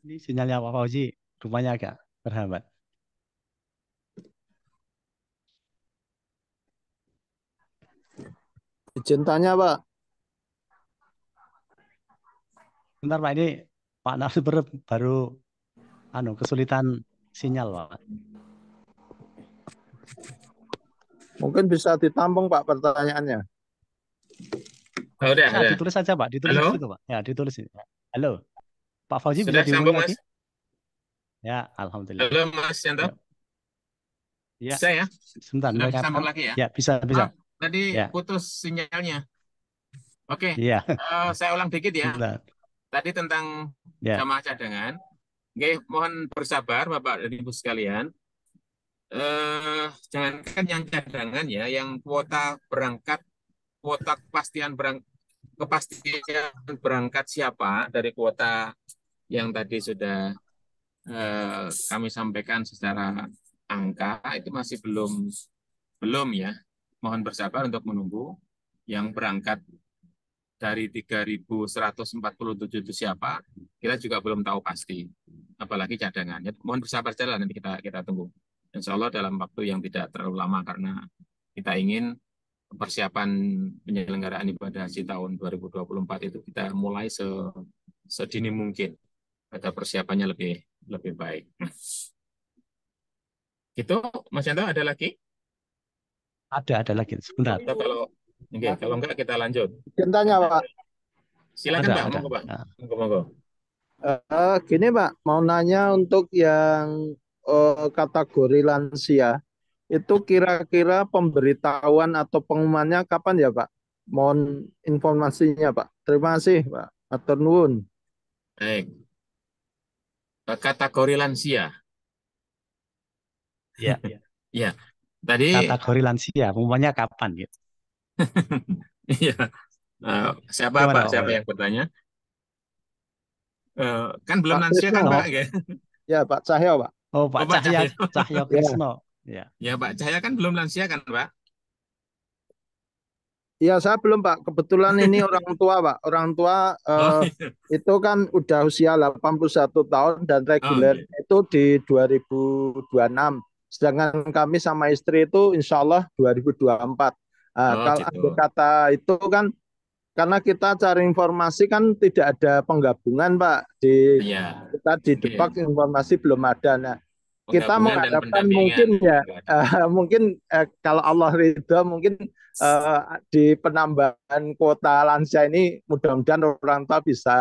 Ini sinyalnya Pak Fauzi rupanya agak terhambat. Izin tanya, Pak. Bentar Pak, ini Pak narasumber baru kesulitan sinyal Pak. Mungkin bisa ditampung, Pak, pertanyaannya. oh, udah Bisa ada. ditulis saja Pak, ditulis di Halo, situ Pak. Ya, ditulis ini. Halo. Pak Fauzi bisa sudah diulangi sambung lagi? Mas? Ya, alhamdulillah. Halo Mas Yanto, Ya, ya, bisa ya? sebentar, Sudah mulai disambung kapan? lagi ya? Ya, bisa, Maaf, bisa. tadi Ya, putus sinyalnya. Oke, iya, saya ulang dikit ya. sebentar. Tadi tentang Ya, jamaah cadangan. Oke, mohon bersabar Bapak dan Ibu sekalian. Jangankan yang cadangan ya, yang kuota berangkat, kuota kepastian berangkat siapa dari kuota yang tadi sudah kami sampaikan secara angka itu masih belum ya. Mohon bersabar untuk menunggu yang berangkat dari 3.147 itu siapa. Kita juga belum tahu pasti. Apalagi cadangannya. Mohon bersabar saja nanti kita tunggu. Insya Allah dalam waktu yang tidak terlalu lama karena kita ingin persiapan penyelenggaraan ibadah haji tahun 2024 itu kita mulai sedini mungkin agar persiapannya lebih baik. Gitu, Mas Yanto, ada lagi? ada lagi. Sebentar. Atau kalau enggak kita lanjut. Izin tanya Pak. Silakan Pak, Ada. monggo Pak. Ya. Monggo. Gini Pak, mau nanya untuk yang kategori lansia, itu kira-kira pemberitahuan atau pengumumannya kapan ya Pak? Mohon informasinya Pak. Terima kasih Pak. Matur nuwun. Baik. Kategori lansia. Ya, Ya, tadi kategori lansia, pengumumannya kapan gitu? iya. Siapa Gimana, Pak? Pak? Siapa yang bertanya? Kan belum Pak lansia kan Krisno. Pak? Ya Pak Cahyo Pak. Oh, Pak Oh, Pak Cahyo Cahyo. Ya. Krisno. Ya. Ya, Pak Cahya kan belum lansia kan Pak? Ya saya belum Pak. Kebetulan ini orang tua Pak. Orang tua Oh, iya. itu kan udah usia 81 tahun dan Oh, reguler iya. itu di 2026. Sedangkan kami sama istri itu insya Allah 2024. Oh, Kalau gitu. ada kata itu kan karena kita cari informasi kan tidak ada penggabungan Pak. Iya. Kita di Depak Mungkin informasi belum ada. Nah, kita penggabungan dan mengharapkan pendampingan. mungkin ya mungkin kalau Allah ridho mungkin di penambahan kuota lansia ini mudah-mudahan orang tua bisa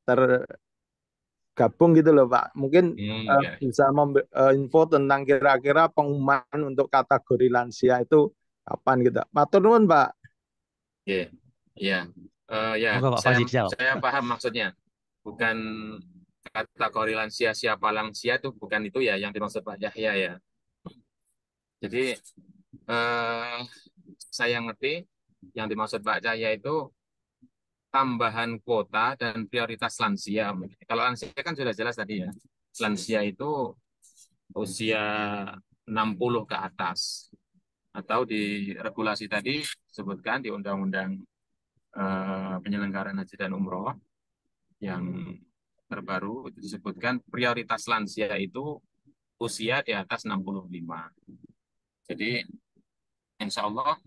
tergabung gitu loh Pak. Mungkin Ya. bisa info tentang kira-kira pengumuman untuk kategori lansia itu kapan gitu. Matur nuwun Pak. Iya. Iya. Ya, Moga Pak Fajri dijawab. saya paham maksudnya. Bukan kategori lansia, siapa lansia itu bukan itu ya yang dimaksud Pak Yahya ya. Jadi saya ngerti yang dimaksud Pak Cahya itu tambahan kuota dan prioritas lansia. Kalau lansia kan sudah jelas tadi ya. Lansia itu usia 60 ke atas. Atau di regulasi tadi disebutkan di Undang-Undang Penyelenggaraan Haji dan Umroh yang terbaru itu disebutkan prioritas lansia itu usia di atas 65. Jadi insya Allah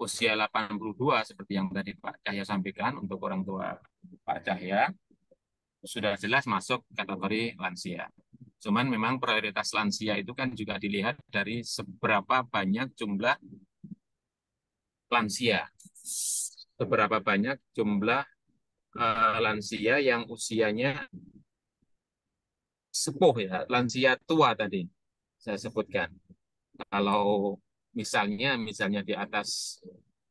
usia 82 seperti yang tadi Pak Cahya sampaikan untuk orang tua Pak Cahya sudah jelas masuk kategori lansia. Cuman memang prioritas lansia itu kan juga dilihat dari seberapa banyak jumlah lansia. Seberapa banyak jumlah lansia yang usianya sepuh ya, lansia tua tadi saya sebutkan. Kalau misalnya di atas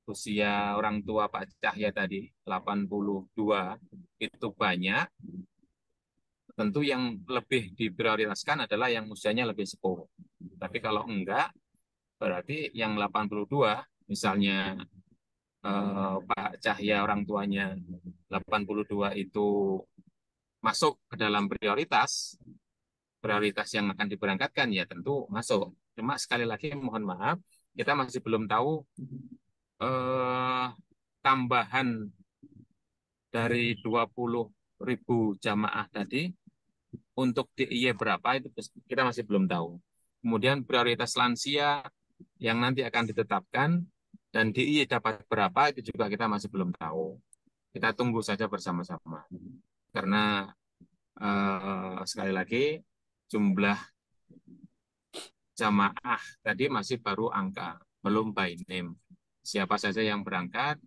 usia orang tua Pak Cahya tadi 82 itu banyak, tentu yang lebih diprioritaskan adalah yang usianya lebih sepuh. Tapi kalau enggak, berarti yang 82 misalnya Pak Cahya orang tuanya 82 itu masuk ke dalam prioritas yang akan diberangkatkan ya tentu masuk. Cuma sekali lagi mohon maaf, kita masih belum tahu tambahan dari 20.000 jamaah tadi untuk DIY berapa itu kita masih belum tahu. Kemudian prioritas lansia yang nanti akan ditetapkan dan DIY dapat berapa itu juga kita masih belum tahu. Kita tunggu saja bersama-sama. Karena sekali lagi jumlah jamaah tadi masih baru angka, belum by name. Siapa saja yang berangkat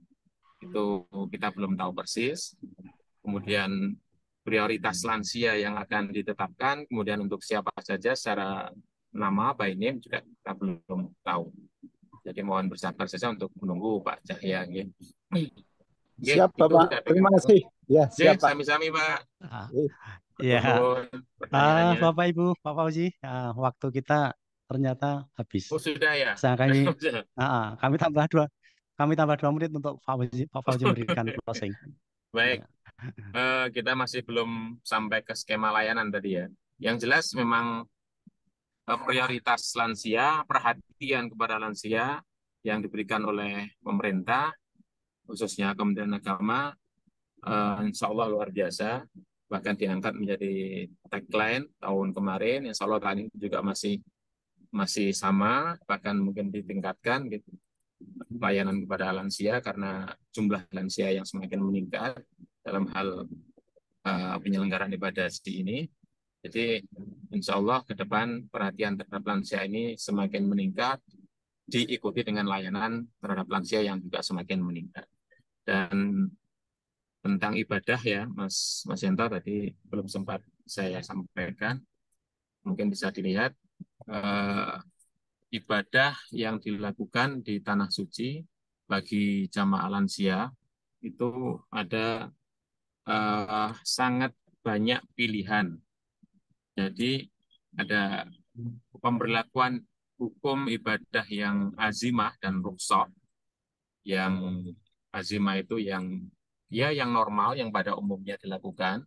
itu kita belum tahu persis. Kemudian prioritas lansia yang akan ditetapkan, kemudian untuk siapa saja secara nama, by name juga kita belum tahu. Jadi mohon bersabar saja untuk menunggu Pak Cahya. Nggih. Nggih, Siap, itu Bapak. dari Terima kami. kasih. Ya, Nggih, siap, Pak. sami-sami Pak. Ah, Eh, ya, Nuhun pertanyaannya. Bapak Ibu, Pak Fauzi, waktu kita ternyata habis. Oh, sudah ya? Saya kami tambah 2 menit untuk Pak Fauzi memberikan closing. Baik, Ya. kita masih belum sampai ke skema layanan tadi ya. Yang jelas memang prioritas lansia, perhatian kepada lansia yang diberikan oleh pemerintah, khususnya Kementerian Agama, insya Allah luar biasa. Bahkan diangkat menjadi tagline tahun kemarin, insya Allah tahun ini juga masih sama, bahkan mungkin ditingkatkan gitu, layanan kepada lansia karena jumlah lansia yang semakin meningkat dalam hal penyelenggaraan ibadah haji ini. Jadi insya Allah ke depan perhatian terhadap lansia ini semakin meningkat, diikuti dengan layanan terhadap lansia yang juga semakin meningkat. Dan tentang ibadah ya, Mas Yanto tadi belum sempat saya sampaikan, mungkin bisa dilihat ibadah yang dilakukan di Tanah Suci bagi jamaah lansia itu ada sangat banyak pilihan. Jadi ada pemberlakuan hukum ibadah yang azimah dan rukhsah. Yang azimah itu yang normal, yang pada umumnya dilakukan.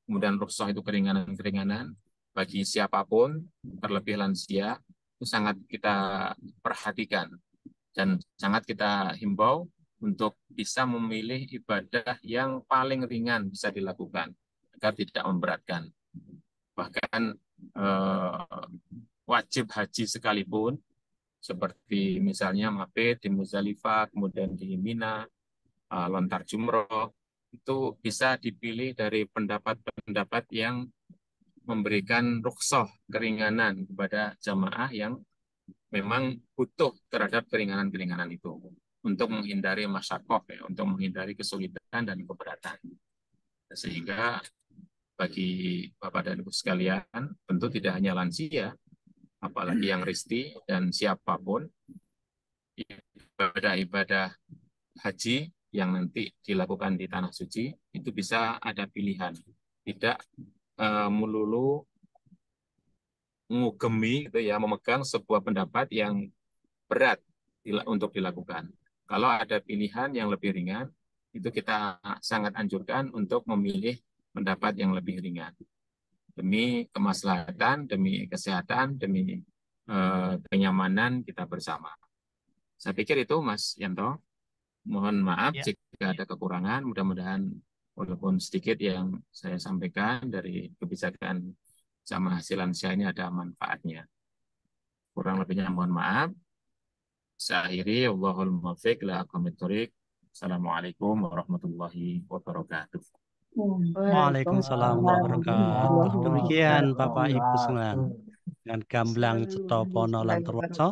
Kemudian rukhsah itu keringanan-keringanan bagi siapapun, terlebih lansia, itu sangat kita perhatikan dan sangat kita himbau untuk bisa memilih ibadah yang paling ringan bisa dilakukan agar tidak memberatkan. Bahkan wajib haji sekalipun, seperti misalnya mabit di Muzdalifah, kemudian di Mina, lontar jumroh, itu bisa dipilih dari pendapat-pendapat yang memberikan rukhsah keringanan kepada jamaah yang memang butuh terhadap keringanan-keringanan itu untuk menghindari masyakoh, ya, untuk menghindari kesulitan dan keberatan. Sehingga bagi Bapak dan Ibu sekalian, tentu tidak hanya lansia, apalagi yang risti dan siapapun, ibadah-ibadah haji yang nanti dilakukan di Tanah Suci itu bisa ada pilihan, tidak melulu ngugemi gitu ya, memegang sebuah pendapat yang berat untuk dilakukan. Kalau ada pilihan yang lebih ringan, itu kita sangat anjurkan untuk memilih pendapat yang lebih ringan demi kemaslahatan, demi kesehatan, demi kenyamanan kita bersama. Saya pikir itu, Mas Yanto. Mohon maaf Ya. jika ada kekurangan. Mudah-mudahan walaupun sedikit yang saya sampaikan dari kebijakan jamaah haji lansia ini ada manfaatnya. Kurang lebihnya mohon maaf. Saya akhiri, Allahul muwaffiq ila aqwamit thoriq. Assalamualaikum warahmatullahi wabarakatuh. Waalaikumsalam warahmatullahi wabarakatuh. Demikian Bapak Ibu semua, dengan gamblang Cetopono lan Purwoso,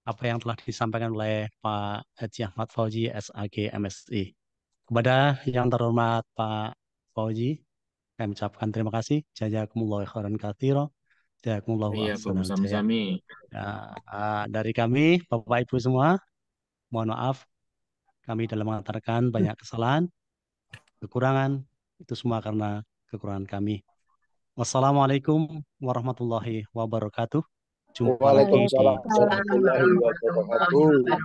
apa yang telah disampaikan oleh Pak Haji Ahmad Fauzi, SAG MSI. Kepada yang terhormat Pak Fauzi, kami ucapkan terima kasih. Jazakumullahu khairan katsira. Jazakumullahu Iya, Bu, ahsanal jazaa. sami-sami. Ya, dari kami, Bapak Ibu semua, mohon maaf kami dalam mengatakan banyak kesalahan, kekurangan, itu semua karena kekurangan kami. Wassalamualaikum warahmatullahi wabarakatuh. Jumpa lagi di Waalaikumsalam warahmatullahi wabarakatuh.